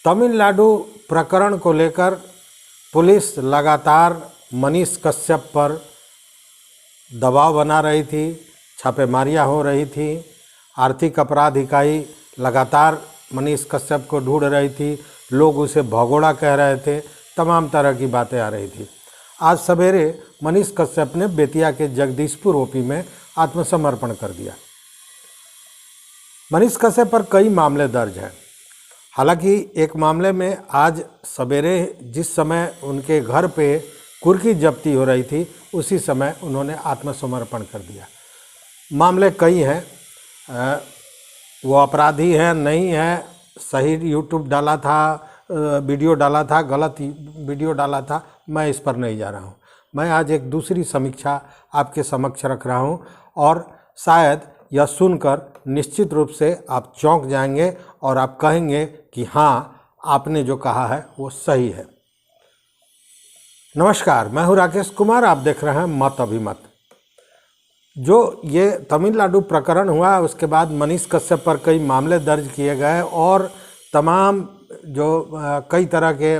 तमिलनाडु प्रकरण को लेकर पुलिस लगातार मनीष कश्यप पर दबाव बना रही थी, छापेमारियां हो रही थी। आर्थिक अपराध इकाई लगातार मनीष कश्यप को ढूंढ रही थी, लोग उसे भगोड़ा कह रहे थे, तमाम तरह की बातें आ रही थी। आज सवेरे मनीष कश्यप ने बेतिया के जगदीशपुर ओपी में आत्मसमर्पण कर दिया। मनीष कश्यप पर कई मामले दर्ज हैं। हालांकि एक मामले में आज सवेरे जिस समय उनके घर पे कुर्की जब्ती हो रही थी, उसी समय उन्होंने आत्मसमर्पण कर दिया। मामले कई हैं, वो अपराधी हैं नहीं हैं, सही यूट्यूब डाला था, वीडियो डाला था, गलत वीडियो डाला था, मैं इस पर नहीं जा रहा हूँ। मैं आज एक दूसरी समीक्षा आपके समक्ष रख रहा हूँ और शायद यह सुनकर निश्चित रूप से आप चौंक जाएंगे और आप कहेंगे कि हाँ, आपने जो कहा है वो सही है। नमस्कार, मैं हूँ राकेश कुमार, आप देख रहे हैं मत अभिमत। जो ये तमिलनाडु प्रकरण हुआ, उसके बाद मनीष कश्यप पर कई मामले दर्ज किए गए और तमाम जो कई तरह के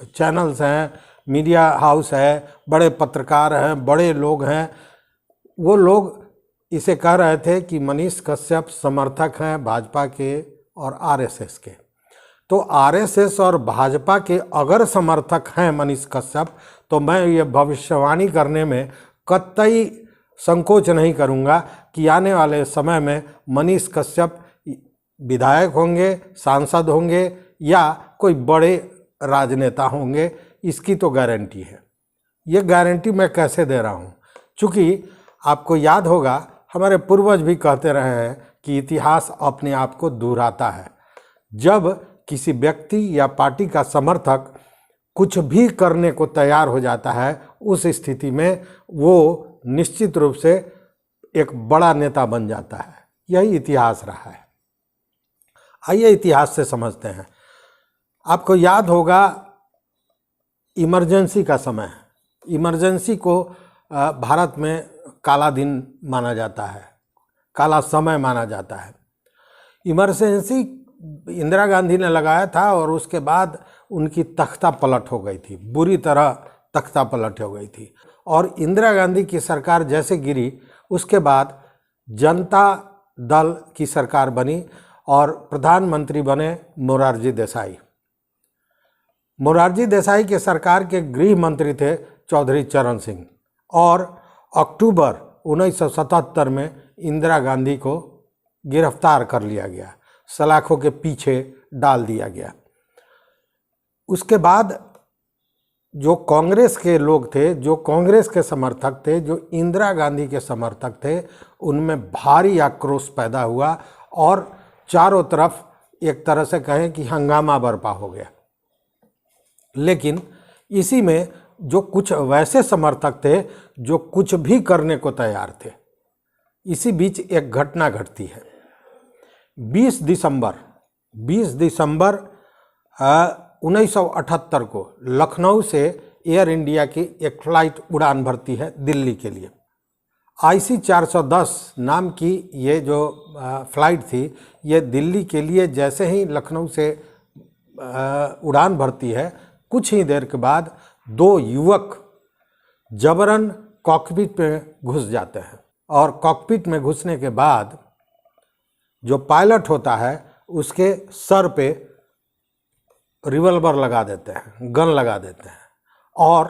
चैनल्स हैं, मीडिया हाउस है, बड़े पत्रकार हैं, बड़े लोग हैं, वो लोग इसे कह रहे थे कि मनीष कश्यप समर्थक हैं भाजपा के और आरएसएस के। तो आरएसएस और भाजपा के अगर समर्थक हैं मनीष कश्यप, तो मैं ये भविष्यवाणी करने में कतई संकोच नहीं करूंगा कि आने वाले समय में मनीष कश्यप विधायक होंगे, सांसद होंगे या कोई बड़े राजनेता होंगे। इसकी तो गारंटी है। ये गारंटी मैं कैसे दे रहा हूँ? चूँकि आपको याद होगा, हमारे पूर्वज भी कहते रहे हैं कि इतिहास अपने आप को दोहराता है। जब किसी व्यक्ति या पार्टी का समर्थक कुछ भी करने को तैयार हो जाता है, उस स्थिति में वो निश्चित रूप से एक बड़ा नेता बन जाता है। यही इतिहास रहा है। आइए इतिहास से समझते हैं। आपको याद होगा, इमरजेंसी का समय। इमरजेंसी को भारत में काला दिन माना जाता है, काला समय माना जाता है। इमरजेंसी इंदिरा गांधी ने लगाया था और उसके बाद उनकी तख्ता पलट हो गई थी, बुरी तरह तख्ता पलट हो गई थी। और इंदिरा गांधी की सरकार जैसे गिरी, उसके बाद जनता दल की सरकार बनी और प्रधानमंत्री बने मोरारजी देसाई। मोरारजी देसाई के सरकार के गृह मंत्री थे चौधरी चरण सिंह और अक्टूबर 1977 में इंदिरा गांधी को गिरफ्तार कर लिया गया, सलाखों के पीछे डाल दिया गया। उसके बाद जो कांग्रेस के लोग थे, जो कांग्रेस के समर्थक थे, जो इंदिरा गांधी के समर्थक थे, उनमें भारी आक्रोश पैदा हुआ और चारों तरफ एक तरह से कहें कि हंगामा बरपा हो गया। लेकिन इसी में जो कुछ वैसे समर्थक थे जो कुछ भी करने को तैयार थे। इसी बीच एक घटना घटती है। 20 दिसंबर 1978 को लखनऊ से एयर इंडिया की एक फ्लाइट उड़ान भरती है दिल्ली के लिए। IC 410 नाम की ये जो फ्लाइट थी, ये दिल्ली के लिए जैसे ही लखनऊ से उड़ान भरती है, कुछ ही देर के बाद दो युवक जबरन कॉकपिट में घुस जाते हैं और कॉकपिट में घुसने के बाद जो पायलट होता है उसके सर पे रिवॉल्वर लगा देते हैं, गन लगा देते हैं और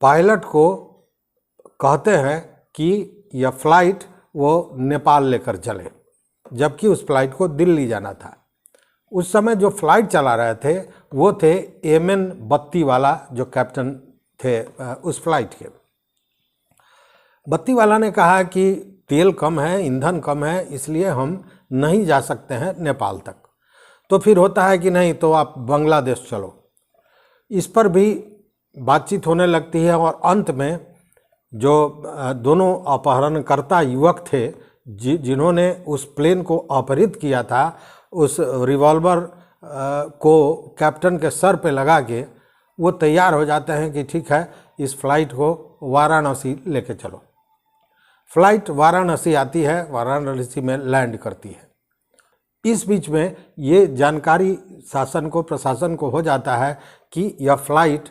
पायलट को कहते हैं कि यह फ्लाइट वो नेपाल लेकर चले, जबकि उस फ्लाइट को दिल्ली जाना था। उस समय जो फ्लाइट चला रहे थे वो थे MN बत्तीवाला, जो कैप्टन थे उस फ्लाइट के। बत्तीवाला ने कहा कि तेल कम है, ईंधन कम है, इसलिए हम नहीं जा सकते हैं नेपाल तक। तो फिर होता है कि नहीं तो आप बांग्लादेश चलो। इस पर भी बातचीत होने लगती है और अंत में जो दोनों अपहरणकर्ता युवक थे जिन्होंने उस प्लेन को अपहरित किया था, उस रिवॉल्वर को कैप्टन के सर पे लगा के वो तैयार हो जाते हैं कि ठीक है, इस फ्लाइट को वाराणसी लेके चलो। फ्लाइट वाराणसी आती है, वाराणसी में लैंड करती है। इस बीच में ये जानकारी शासन को, प्रशासन को हो जाता है कि यह फ्लाइट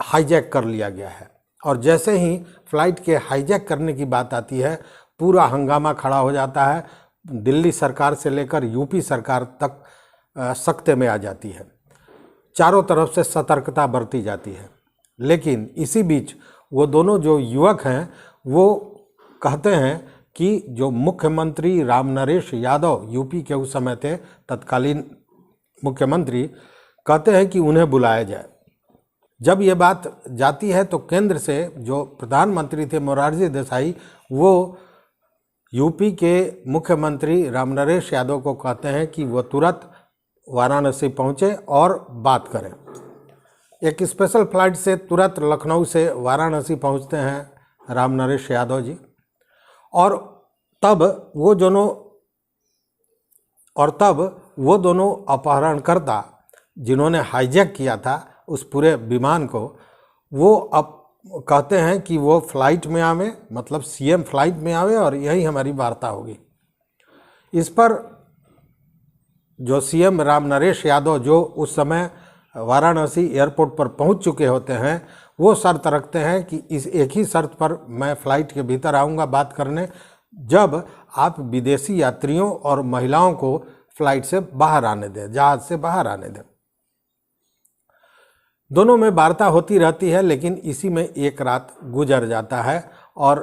हाईजैक कर लिया गया है। और जैसे ही फ्लाइट के हाईजैक करने की बात आती है, पूरा हंगामा खड़ा हो जाता है। दिल्ली सरकार से लेकर यूपी सरकार तक सख्ते में आ जाती है। चारों तरफ से सतर्कता बरती जाती है। लेकिन इसी बीच वो दोनों जो युवक हैं वो कहते हैं कि जो मुख्यमंत्री रामनरेश यादव यूपी के उस समय थे, तत्कालीन मुख्यमंत्री, कहते हैं कि उन्हें बुलाया जाए। जब ये बात जाती है तो केंद्र से जो प्रधानमंत्री थे मोरारजी देसाई, वो यूपी के मुख्यमंत्री रामनरेश यादव को कहते हैं कि वो तुरंत वाराणसी पहुँचे और बात करें। एक स्पेशल फ्लाइट से तुरंत लखनऊ से वाराणसी पहुँचते हैं रामनरेश यादव जी। और तब वो दोनों अपहरणकर्ता जिन्होंने हाईजैक किया था उस पूरे विमान को, वो अब कहते हैं कि वो फ्लाइट में आवे, मतलब सीएम फ्लाइट में आवे और यही हमारी वार्ता होगी। इस पर जो सीएम रामनरेश यादव, जो उस समय वाराणसी एयरपोर्ट पर पहुंच चुके होते हैं, वो शर्त रखते हैं कि इस एक ही शर्त पर मैं फ़्लाइट के भीतर आऊँगा बात करने, जब आप विदेशी यात्रियों और महिलाओं को फ़्लाइट से बाहर आने दें, जहाज़ से बाहर आने दें। दोनों में वार्ता होती रहती है, लेकिन इसी में एक रात गुजर जाता है और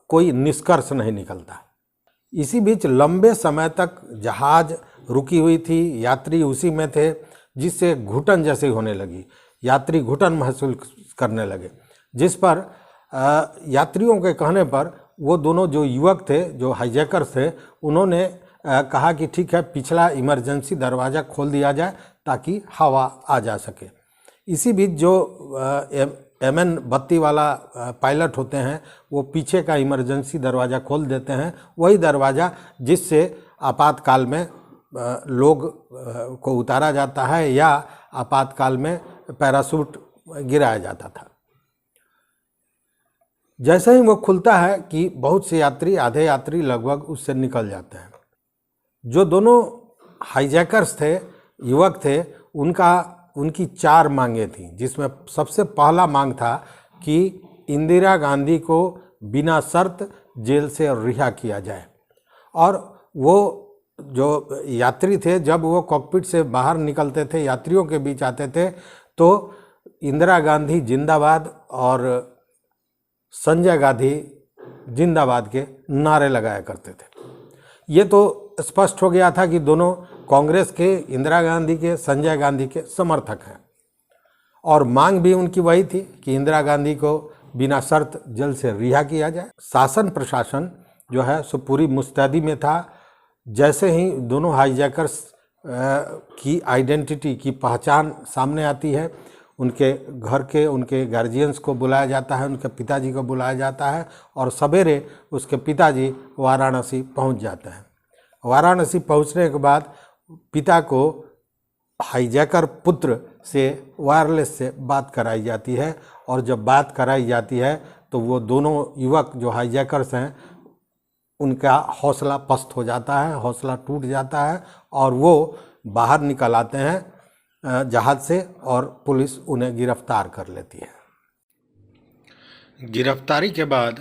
कोई निष्कर्ष नहीं निकलता। इसी बीच लंबे समय तक जहाज़ रुकी हुई थी, यात्री उसी में थे, जिससे घुटन जैसी होने लगी। यात्री घुटन महसूस करने लगे, जिस पर यात्रियों के कहने पर वो दोनों जो युवक थे, जो हाईजैकर्स थे, उन्होंने कहा कि ठीक है, पिछला इमरजेंसी दरवाज़ा खोल दिया जाए ताकि हवा आ जा सके। इसी बीच जो MN 32 वाला पायलट होते हैं, वो पीछे का इमरजेंसी दरवाज़ा खोल देते हैं, वही दरवाज़ा जिससे आपातकाल में लोग को उतारा जाता है या आपातकाल में पैराशूट गिराया जाता था। जैसे ही वो खुलता है कि बहुत से यात्री, आधे यात्री लगभग उससे निकल जाते हैं। जो दोनों हाईजैकर्स थे, युवक थे, उनकी 4 मांगें थीं, जिसमें सबसे पहला मांग था कि इंदिरा गांधी को बिना शर्त जेल से रिहा किया जाए। और वो जो यात्री थे, जब वो कॉकपिट से बाहर निकलते थे, यात्रियों के बीच आते थे, तो इंदिरा गांधी जिंदाबाद और संजय गांधी जिंदाबाद के नारे लगाया करते थे। ये तो स्पष्ट हो गया था कि दोनों कांग्रेस के, इंदिरा गांधी के, संजय गांधी के समर्थक हैं। और मांग भी उनकी वही थी कि इंदिरा गांधी को बिना शर्त जेल से रिहा किया जाए। शासन प्रशासन जो है सो पूरी मुस्तैदी में था। जैसे ही दोनों हाईजैकर्स की आइडेंटिटी की पहचान सामने आती है, उनके घर के, उनके गार्जियंस को बुलाया जाता है, उनके पिताजी को बुलाया जाता है और सवेरे उसके पिताजी वाराणसी पहुंच जाते हैं। वाराणसी पहुंचने के बाद पिता को हाईजैकर पुत्र से वायरलेस से बात कराई जाती है। और जब बात कराई जाती है तो वो दोनों युवक जो हाईजैकर्स हैं, उनका हौसला पस्त हो जाता है, हौसला टूट जाता है और वो बाहर निकल आते हैं जहाज से और पुलिस उन्हें गिरफ्तार कर लेती है। गिरफ्तारी के बाद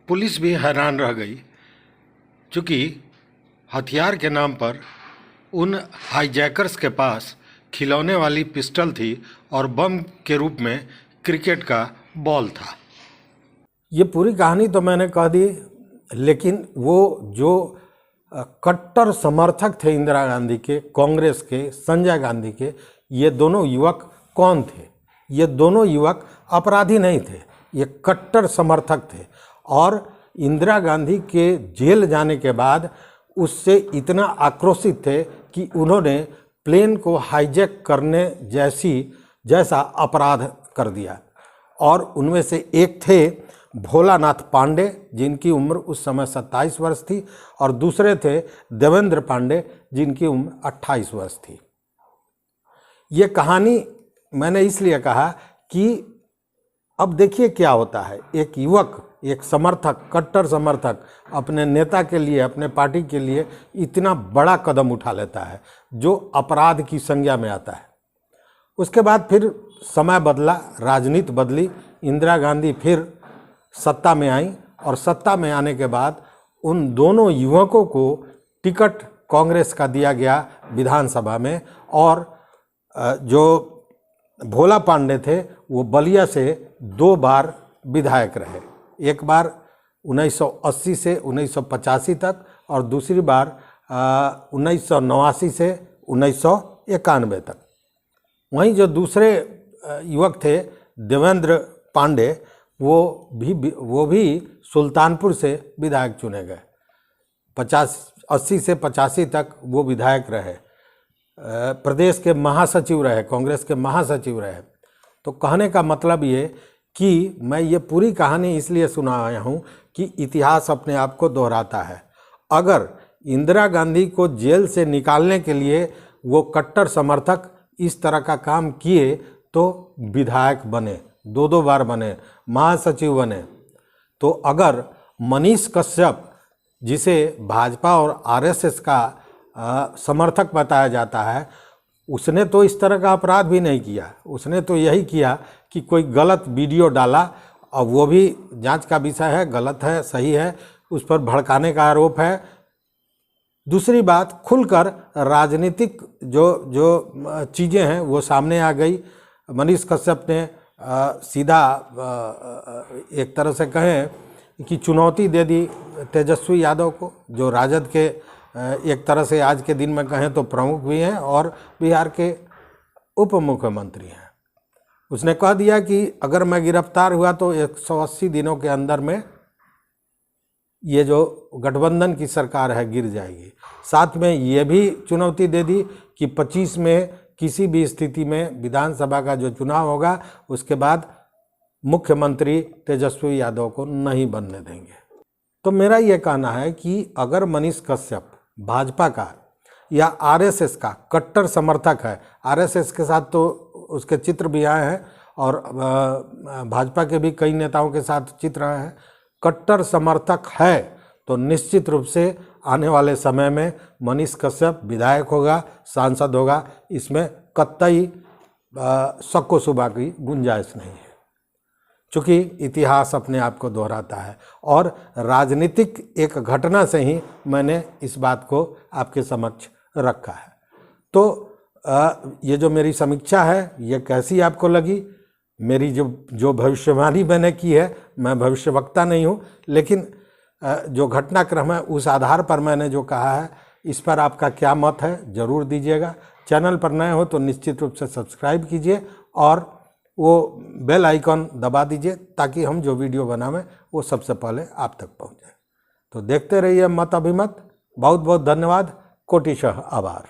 पुलिस भी हैरान रह गई, क्योंकि हथियार के नाम पर उन हाईजैकर्स के पास खिलौने वाली पिस्टल थी और बम के रूप में क्रिकेट का बॉल था। ये पूरी कहानी तो मैंने कह दी, लेकिन वो जो कट्टर समर्थक थे इंदिरा गांधी के, कांग्रेस के, संजय गांधी के, ये दोनों युवक कौन थे? ये दोनों युवक अपराधी नहीं थे, ये कट्टर समर्थक थे। और इंदिरा गांधी के जेल जाने के बाद उससे इतना आक्रोशित थे कि उन्होंने प्लेन को हाईजैक करने जैसा अपराध कर दिया। और उनमें से एक थे भोलानाथ पांडे, जिनकी उम्र उस समय 27 वर्ष थी, और दूसरे थे देवेंद्र पांडे, जिनकी उम्र 28 वर्ष थी। ये कहानी मैंने इसलिए कहा कि अब देखिए क्या होता है। एक युवक एक समर्थक, कट्टर समर्थक अपने नेता के लिए, अपने पार्टी के लिए इतना बड़ा कदम उठा लेता है जो अपराध की संज्ञा में आता है। उसके बाद फिर समय बदला, राजनीति बदली, इंदिरा गांधी फिर सत्ता में आई और सत्ता में आने के बाद उन दोनों युवकों को टिकट कांग्रेस का दिया गया विधानसभा में और जो भोला पांडे थे वो बलिया से 2 बार विधायक रहे, एक बार 1980 से 1985 तक और दूसरी बार 1989 से 1991 तक। वहीं जो दूसरे युवक थे देवेंद्र पांडे, वो भी सुल्तानपुर से विधायक चुने गए। 80 से 85 तक वो विधायक रहे, प्रदेश के महासचिव रहे, कांग्रेस के महासचिव रहे। तो कहने का मतलब ये कि मैं ये पूरी कहानी इसलिए सुनाया हूँ कि इतिहास अपने आप को दोहराता है। अगर इंदिरा गांधी को जेल से निकालने के लिए वो कट्टर समर्थक इस तरह का काम किए तो विधायक बने, 2 बार बने, महासचिव बने। तो अगर मनीष कश्यप, जिसे भाजपा और आरएसएस का समर्थक बताया जाता है, उसने तो इस तरह का अपराध भी नहीं किया। उसने तो यही किया कि कोई गलत वीडियो डाला और वो भी जांच का विषय है, गलत है सही है, उस पर भड़काने का आरोप है। दूसरी बात, खुलकर राजनीतिक जो चीज़ें हैं वो सामने आ गई। मनीष कश्यप ने सीधा एक तरह से कहें कि चुनौती दे दी तेजस्वी यादव को, जो राजद के एक तरह से आज के दिन में कहें तो प्रमुख भी हैं और बिहार के उप मुख्यमंत्री हैं। उसने कह दिया कि अगर मैं गिरफ्तार हुआ तो 180 दिनों के अंदर में ये जो गठबंधन की सरकार है गिर जाएगी। साथ में ये भी चुनौती दे दी कि 25 में किसी भी स्थिति में विधानसभा का जो चुनाव होगा उसके बाद मुख्यमंत्री तेजस्वी यादव को नहीं बनने देंगे। तो मेरा ये कहना है कि अगर मनीष कश्यप भाजपा का या आरएसएस का कट्टर समर्थक है, आरएसएस के साथ तो उसके चित्र भी आए हैं और भाजपा के भी कई नेताओं के साथ चित्र आए हैं, कट्टर समर्थक है तो निश्चित रूप से आने वाले समय में मनीष कश्यप विधायक होगा, सांसद होगा। इसमें कतई शक व शुबा की गुंजाइश नहीं है, चूँकि इतिहास अपने आप को दोहराता है और राजनीतिक एक घटना से ही मैंने इस बात को आपके समक्ष रखा है। तो ये जो मेरी समीक्षा है ये कैसी आपको लगी? मेरी जो भविष्यवाणी मैंने की है, मैं भविष्यवक्ता नहीं हूँ, लेकिन जो घटनाक्रम है उस आधार पर मैंने जो कहा है, इस पर आपका क्या मत है ज़रूर दीजिएगा। चैनल पर नए हो तो निश्चित रूप से सब्सक्राइब कीजिए और वो बेल आइकॉन दबा दीजिए ताकि हम जो वीडियो बनावें वो सबसे पहले आप तक पहुंचे। तो देखते रहिए मत अभिमत। बहुत बहुत धन्यवाद, कोटिशः आभार।